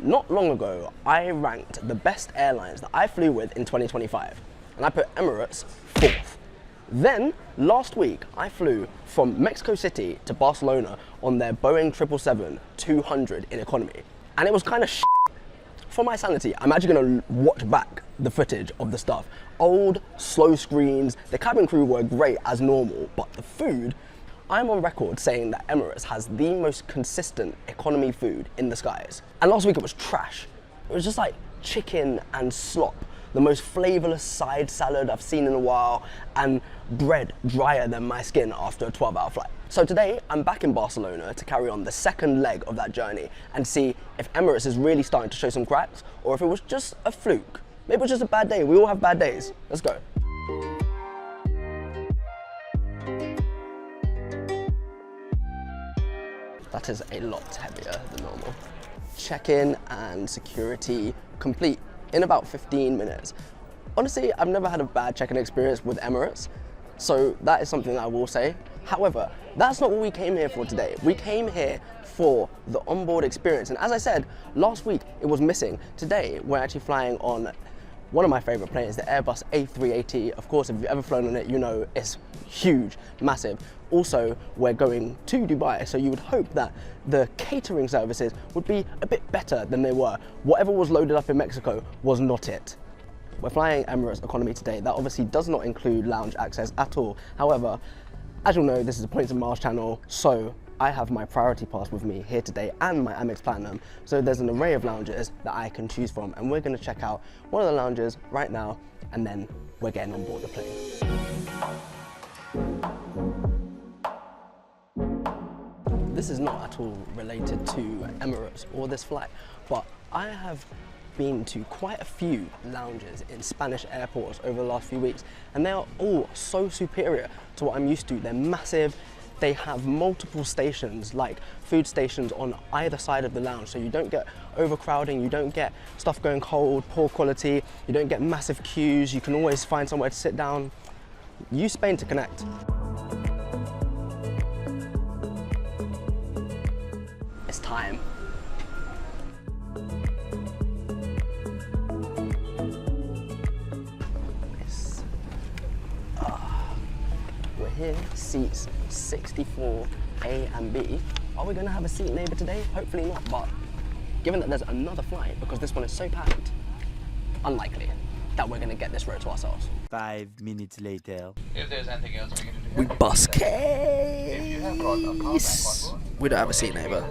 not long ago, I ranked the best airlines that I flew with in 2025, and I put Emirates 4th. Then, last week, I flew from Mexico City to Barcelona on their Boeing 777-200 in economy, and it was kind of shit. For my sanity, I'm actually going to watch back the footage of the stuff. Old, slow screens, the cabin crew were great as normal, but the food, I'm on record saying that Emirates has the most consistent economy food in the skies. And last week it was trash. It was just like chicken and slop, the most flavourless side salad I've seen in a while, and bread drier than my skin after a 12-hour flight. So today, I'm back in Barcelona to carry on the second leg of that journey and see if Emirates is really starting to show some cracks, or if it was just a fluke. Maybe it was just a bad day. We all have bad days. Let's go. That is a lot heavier than normal. Check-in and security complete in about 15 minutes. Honestly, I've never had a bad check-in experience with Emirates, so that is something I will say. However, that's not what we came here for today. We came here for the onboard experience, and as I said, last week it was missing. Today, we're actually flying on one of my favorite planes, the Airbus A380. Of course, if you've ever flown on it, you know it's huge, massive. Also, we're going to Dubai, so you would hope that the catering services would be a bit better than they were. Whatever was loaded up in Mexico was not it. We're flying Emirates economy today. That obviously does not include lounge access at all. However, as you'll know, this is a Points and Miles channel, so I have my priority pass with me here today and my Amex Platinum. So there's an array of lounges that I can choose from, and we're gonna check out one of the lounges right now, and then we're getting on board the plane. This is not at all related to Emirates or this flight, but I have been to quite a few lounges in Spanish airports over the last few weeks, and they are all so superior to what I'm used to. They're massive. They have multiple stations, like food stations on either side of the lounge, so you don't get overcrowding, you don't get stuff going cold, poor quality, you don't get massive queues, you can always find somewhere to sit down. Use Spain to connect. It's time. Nice. We're here, seats 64 A and B. Are we gonna have a seat neighbour today? Hopefully not, but given that there's another flight, because this one is so packed, unlikely that we're gonna get this row to ourselves. 5 minutes later. If there's anything else we can do, We bust case. if you have brought a power bank on board, We don't have a seat neighbour.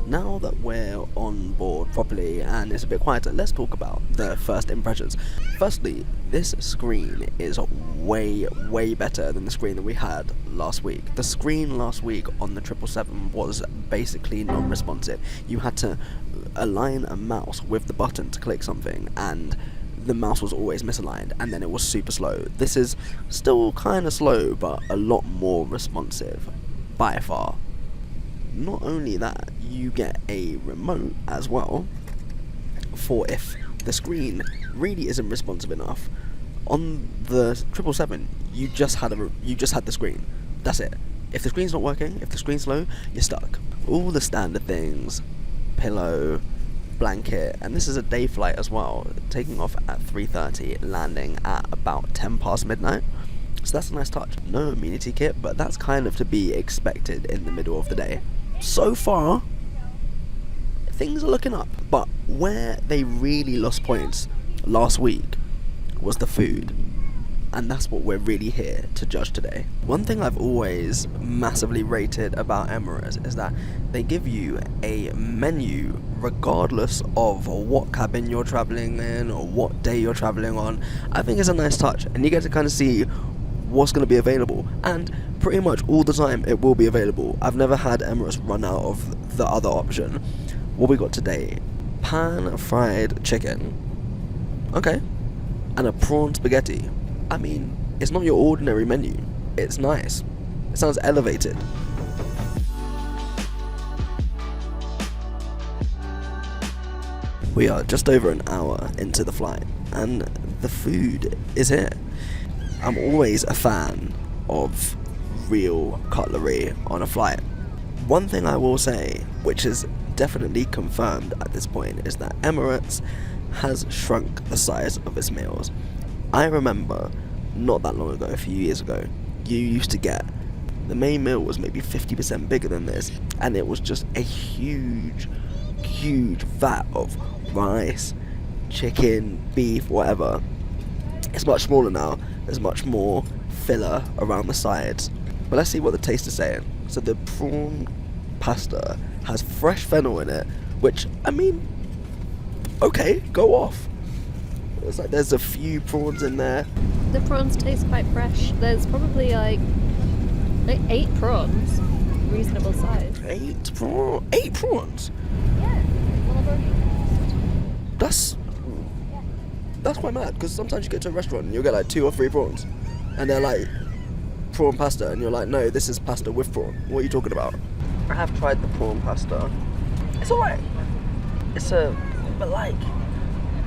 Now that we're on board properly and it's a bit quieter, let's talk about the first impressions. Firstly, this screen is way better than the screen that we had last week. The screen last week on the 777 was basically non-responsive. You had to align a mouse with the button to click something, and the mouse was always misaligned, and then it was super slow. This is still kind of slow, but a lot more responsive by far. Not only that, you get a remote as well for if the screen really isn't responsive enough. On the 777, you just had the screen. That's it. If the screen's not working, if the screen's slow, you're stuck. All the standard things, pillow, blanket, and this is a day flight as well, taking off at 3:30, landing at about 10 past midnight. So that's a nice touch. No amenity kit, but that's kind of to be expected in the middle of the day. So far, things are looking up, but where they really lost points last week was the food, and that's what we're really here to judge today. One thing I've always massively rated about Emirates is that they give you a menu regardless of what cabin you're traveling in or what day you're traveling on. I think it's a nice touch, and you get to kind of see what's going to be available, and pretty much all the time it will be available. I've never had Emirates run out of the other option. What we got today: pan fried chicken, okay, and a prawn spaghetti. I mean, it's not your ordinary menu. It's nice. It sounds elevated. We are just over an hour into the flight, and the food is here. I'm always a fan of real cutlery on a flight. One thing I will say, which is definitely confirmed at this point, is that Emirates has shrunk the size of its meals. I remember not that long ago, a few years ago, you used to get, the main meal was maybe 50% bigger than this, and it was just a huge vat of rice, chicken, beef, whatever. It's much smaller now. There's much more filler around the sides. But let's see what the taste is saying. So the prawn pasta has fresh fennel in it, which, I mean, okay, go off. It's like there's a few prawns in there. The prawns taste quite fresh. There's probably like 8 prawns, reasonable size. 8 prawns? Yeah. Well, I've already That's quite mad, because sometimes you get to a restaurant and you'll get like 2 or 3 prawns, and they're like prawn pasta, and you're like, no, this is pasta with prawn. What are you talking about? I have tried the prawn pasta. It's alright. But like,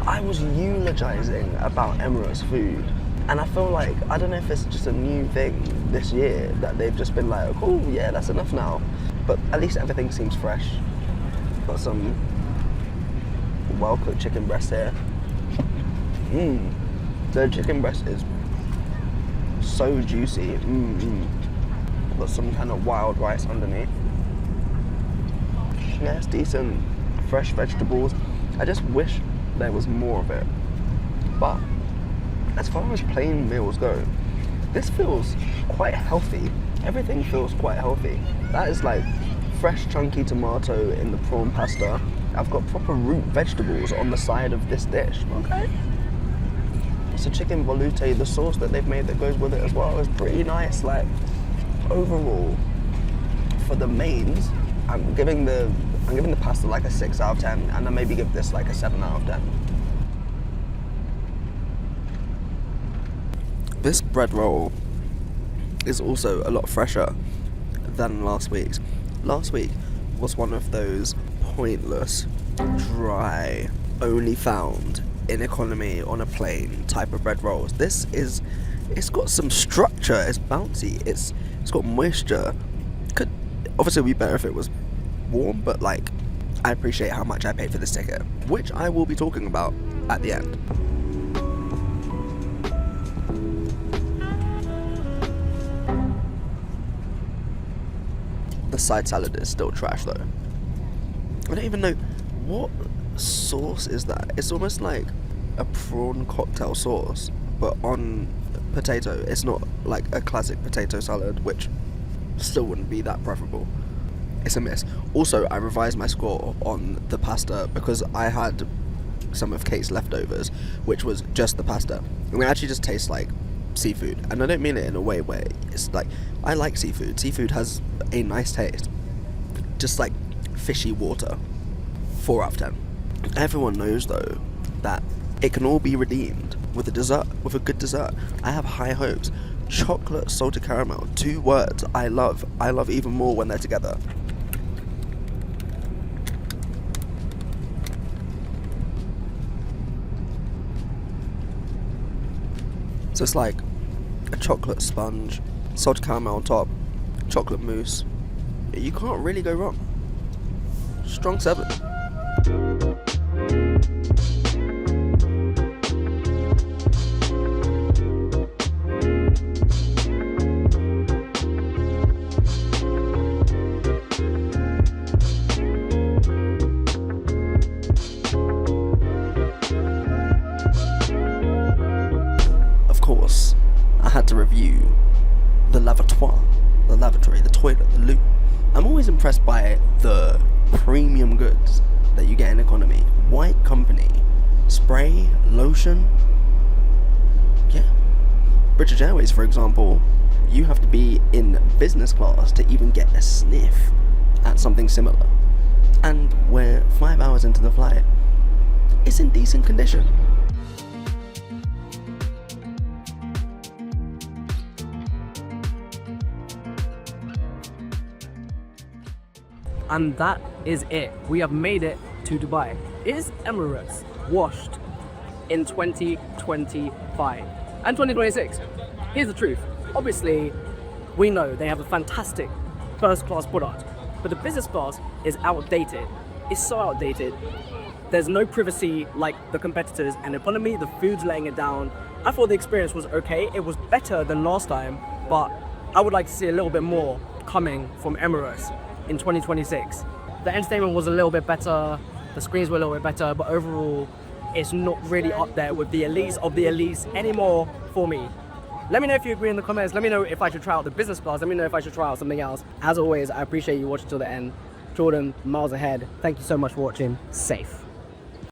I was eulogizing about Emirates food, and I feel like, I don't know if it's just a new thing this year, that they've just been like, oh yeah, that's enough now. But at least everything seems fresh. Got some well-cooked chicken breast here. The chicken breast is so juicy. Got some kind of wild rice underneath. Yeah, it's decent. Fresh vegetables. I just wish there was more of it. But as far as plain meals go, this feels quite healthy. Everything feels quite healthy. That is like fresh chunky tomato in the prawn pasta. I've got proper root vegetables on the side of this dish. Okay. It's a chicken volute. The sauce that they've made that goes with it as well is pretty nice. Like, overall, for the mains, I'm giving the pasta like a 6 out of 10, and I maybe give this like a 7 out of 10. This bread roll is also a lot fresher than last week's. Last week was one of those pointless, dry, only found in economy on a plane type of bread rolls. It's got some structure, it's bouncy, it's got moisture. Could obviously be better if it was warm, but like, I appreciate how much I paid for this ticket, which I will be talking about at the end. The side salad is still trash though. I don't even know what sauce is that. It's almost like a prawn cocktail sauce, but on potato. It's not like a classic potato salad, which still wouldn't be that preferable. It's a miss. Also, I revised my score on the pasta because I had some of Kate's leftovers, which was just the pasta. And it actually just tastes like seafood. And I don't mean it in a way where it's like, I like seafood. Seafood has a nice taste. Just like fishy water. 4 out of 10. Everyone knows though that it can all be redeemed with a dessert, with a good dessert. I have high hopes. Chocolate salted caramel, 2 words I love even more when they're together. So it's like a chocolate sponge, salted caramel on top, chocolate mousse. You can't really go wrong. Strong 7. Of course, I had to review the lavatory, the toilet, the loo. I'm always impressed by the premium goods that you get in economy. White company, spray, lotion. Yeah. British Airways, for example, you have to be in business class to even get a sniff at something similar. And we're 5 hours into the flight. It's in decent condition. And that is it. We have made it to Dubai. Is Emirates washed in 2025 and 2026? here's the truth. Obviously, we know they have a fantastic first class product, but the business class is outdated. It's so outdated. There's no privacy like the competitors, and economy, the food's letting it down. I thought the experience was okay. It was better than last time, but I would like to see a little bit more coming from Emirates in 2026. The entertainment was a little bit better, the screens were a little bit better, but overall, it's not really up there with the elites of the elites anymore for me. Let me know if you agree in the comments. Let me know if I should try out the business class. Let me know if I should try out something else. As always, I appreciate you watching till the end. Jordan, miles ahead. Thank you so much for watching. Safe.